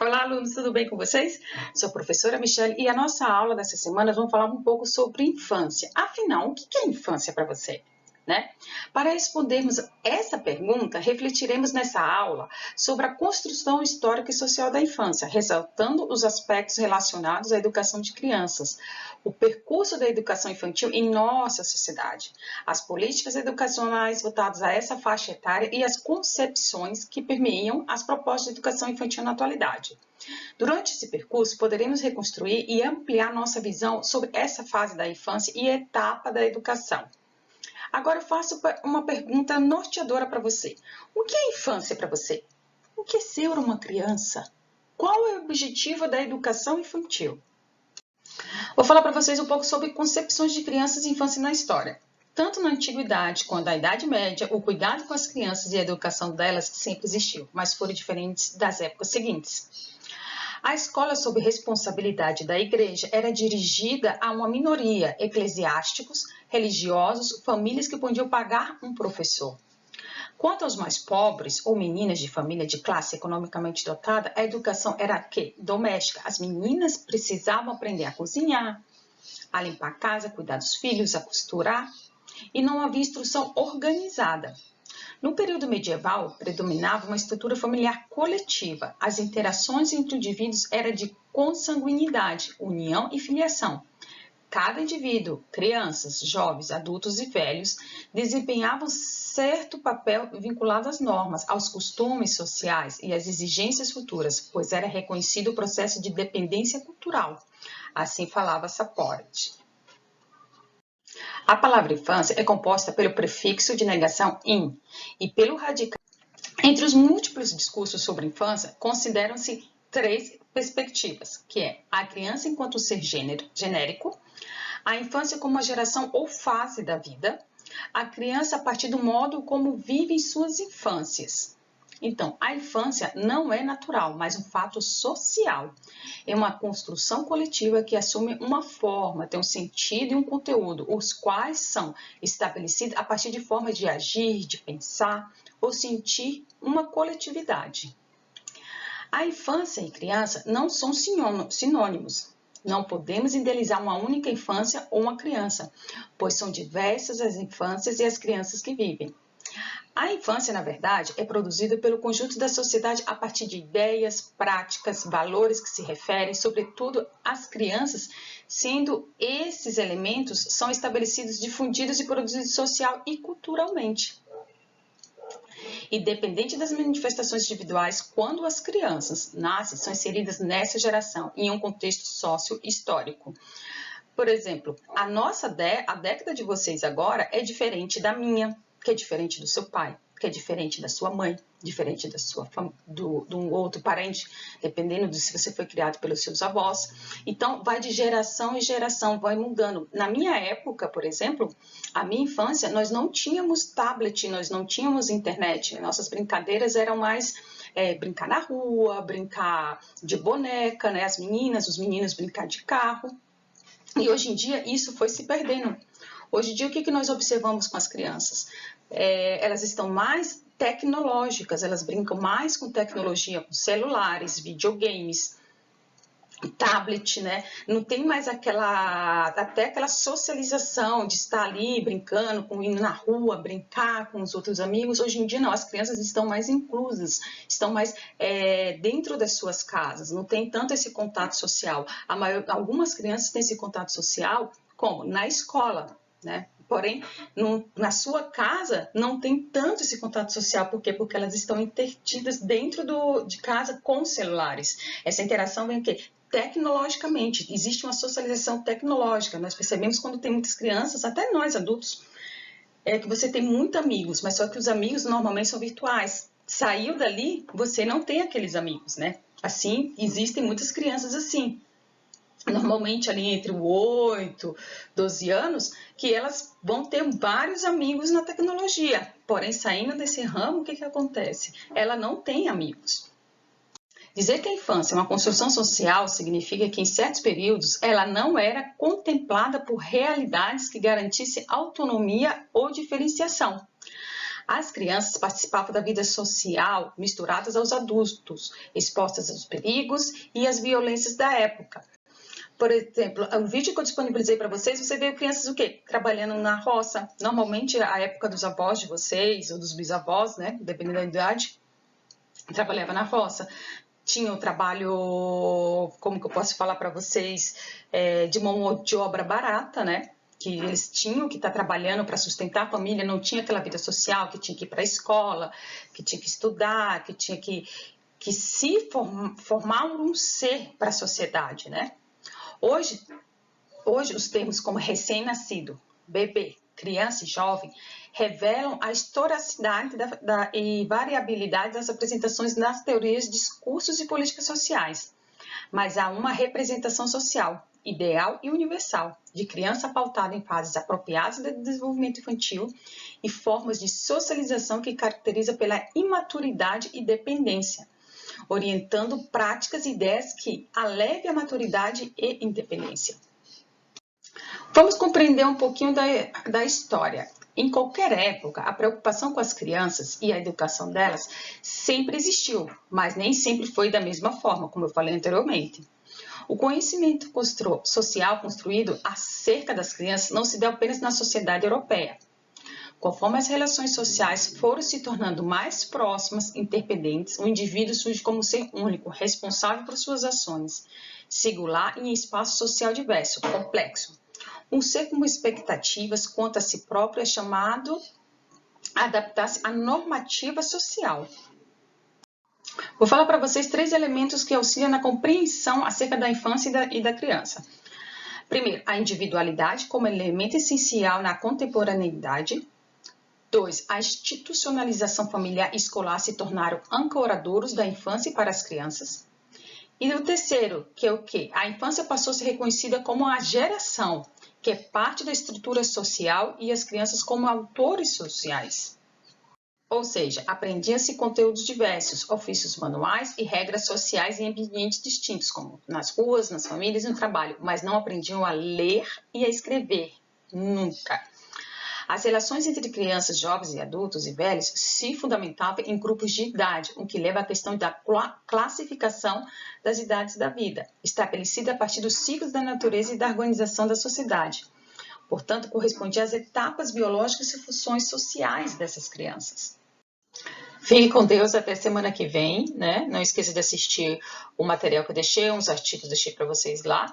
Olá, alunos, tudo bem com vocês? Sou a professora Michele e a nossa aula dessa semana vamos falar um pouco sobre infância. Afinal, o que é infância para você? Para respondermos essa pergunta, refletiremos nessa aula sobre a construção histórica e social da infância, ressaltando os aspectos relacionados à educação de crianças, o percurso da educação infantil em nossa sociedade, as políticas educacionais voltadas a essa faixa etária e as concepções que permeiam as propostas de educação infantil na atualidade. Durante esse percurso, poderemos reconstruir e ampliar nossa visão sobre essa fase da infância e etapa da educação. Agora eu faço uma pergunta norteadora para você. O que é infância para você? O que é ser uma criança? Qual é o objetivo da educação infantil? Vou falar para vocês um pouco sobre concepções de crianças e infância na história. Tanto na Antiguidade quanto na Idade Média, o cuidado com as crianças e a educação delas sempre existiu, mas foram diferentes das épocas seguintes. A escola sob responsabilidade da igreja era dirigida a uma minoria, eclesiásticos, religiosos, famílias que podiam pagar um professor. Quanto aos mais pobres ou meninas de família de classe economicamente dotada, a educação era doméstica. As meninas precisavam aprender a cozinhar, a limpar a casa, a cuidar dos filhos, a costurar, e não havia instrução organizada. No período medieval, predominava uma estrutura familiar coletiva. As interações entre indivíduos eram de consanguinidade, união e filiação. Cada indivíduo, crianças, jovens, adultos e velhos, desempenhavam certo papel vinculado às normas, aos costumes sociais e às exigências futuras, pois era reconhecido o processo de dependência cultural. Assim falava Saport. A palavra infância é composta pelo prefixo de negação in e pelo radical. Entre os múltiplos discursos sobre infância, consideram-se três perspectivas, que é a criança enquanto ser genérico, a infância como uma geração ou fase da vida, a criança a partir do modo como vivem suas infâncias. Então, a infância não é natural, mas um fato social. É uma construção coletiva que assume uma forma, tem um sentido e um conteúdo, os quais são estabelecidos a partir de formas de agir, de pensar ou sentir uma coletividade. A infância e criança não são sinônimos. Não podemos idealizar uma única infância ou uma criança, pois são diversas as infâncias e as crianças que vivem. A infância, na verdade, é produzida pelo conjunto da sociedade a partir de ideias, práticas, valores que se referem, sobretudo, às crianças, sendo esses elementos são estabelecidos, difundidos e produzidos social e culturalmente. Independente das manifestações individuais, quando as crianças nascem, são inseridas nessa geração, em um contexto sócio-histórico. Por exemplo, a década de vocês agora é diferente da minha, que é diferente do seu pai, que é diferente da sua mãe, diferente da sua de um outro parente, dependendo de se você foi criado pelos seus avós. Então, vai de geração em geração, vai mudando. Na minha época, por exemplo, a minha infância, nós não tínhamos tablet, nós não tínhamos internet. Nossas brincadeiras eram mais brincar na rua, brincar de boneca, né? As meninas, os meninos brincar de carro. E hoje em dia, isso foi se perdendo. Hoje em dia, o que nós observamos com as crianças? Elas estão mais tecnológicas, elas brincam mais com tecnologia, com celulares, videogames, tablet, né? Não tem mais até aquela socialização de estar ali brincando, indo na rua, brincar com os outros amigos. Hoje em dia, não, as crianças estão mais inclusas, estão mais dentro das suas casas, não tem tanto esse contato social. Algumas crianças têm esse contato social como na escola, né? Porém, na sua casa não tem tanto esse contato social. Por quê? Porque elas estão intertidas dentro de casa com celulares. Essa interação vem o quê? Tecnologicamente. Existe uma socialização tecnológica. Nós percebemos quando tem muitas crianças, até nós adultos, que você tem muitos amigos, mas só que os amigos normalmente são virtuais. Saiu dali, você não tem aqueles amigos, né? Assim, existem muitas crianças assim. Normalmente ali entre 8, 12 anos, que elas vão ter vários amigos na tecnologia. Porém, saindo desse ramo, o que acontece? Ela não tem amigos. Dizer que a infância é uma construção social significa que em certos períodos ela não era contemplada por realidades que garantissem autonomia ou diferenciação. As crianças participavam da vida social misturadas aos adultos, expostas aos perigos e às violências da época. Por exemplo, o vídeo que eu disponibilizei para vocês, você vê crianças o quê? Trabalhando na roça. Normalmente, a época dos avós de vocês, ou dos bisavós, né? Dependendo da idade, trabalhava na roça. Tinha o trabalho, como que eu posso falar para vocês, de mão de obra barata, né? Que eles tinham que estar trabalhando para sustentar a família, não tinha aquela vida social, que tinha que ir para a escola, que tinha que estudar, que tinha que se formar um ser para a sociedade, né? Hoje, os termos como recém-nascido, bebê, criança e jovem revelam a historicidade e variabilidade das apresentações nas teorias, discursos e políticas sociais. Mas há uma representação social, ideal e universal, de criança pautada em fases apropriadas do desenvolvimento infantil e formas de socialização que caracteriza pela imaturidade e dependência, orientando práticas e ideias que alevem a maturidade e independência. Vamos compreender um pouquinho da história. Em qualquer época, a preocupação com as crianças e a educação delas sempre existiu, mas nem sempre foi da mesma forma, como eu falei anteriormente. O conhecimento social construído acerca das crianças não se deu apenas na sociedade europeia. Conforme as relações sociais foram se tornando mais próximas, interdependentes, o indivíduo surge como ser único, responsável por suas ações, singular em espaço social diverso, complexo. Um ser com expectativas quanto a si próprio é chamado a adaptar-se à normativa social. Vou falar para vocês 3 elementos que auxiliam na compreensão acerca da infância e da criança. Primeiro, a individualidade como elemento essencial na contemporaneidade. 2. A institucionalização familiar e escolar se tornaram ancoradouros da infância para as crianças. E o terceiro, que é o quê? A infância passou a ser reconhecida como a geração, que é parte da estrutura social, e as crianças como autores sociais. Ou seja, aprendiam-se conteúdos diversos, ofícios manuais e regras sociais em ambientes distintos, como nas ruas, nas famílias e no trabalho, mas não aprendiam a ler e a escrever, nunca. As relações entre crianças, jovens e adultos e velhos se fundamentavam em grupos de idade, o que leva à questão da classificação das idades da vida, estabelecida a partir dos ciclos da natureza e da organização da sociedade. Portanto, correspondia às etapas biológicas e funções sociais dessas crianças. Fique com Deus até semana que vem, né? Não esqueça de assistir o material que eu deixei, uns artigos deixei para vocês lá.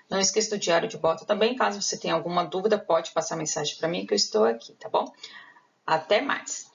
Não esqueça do Diário de Bordo também. Caso você tenha alguma dúvida, pode passar mensagem para mim que eu estou aqui, tá bom? Até mais!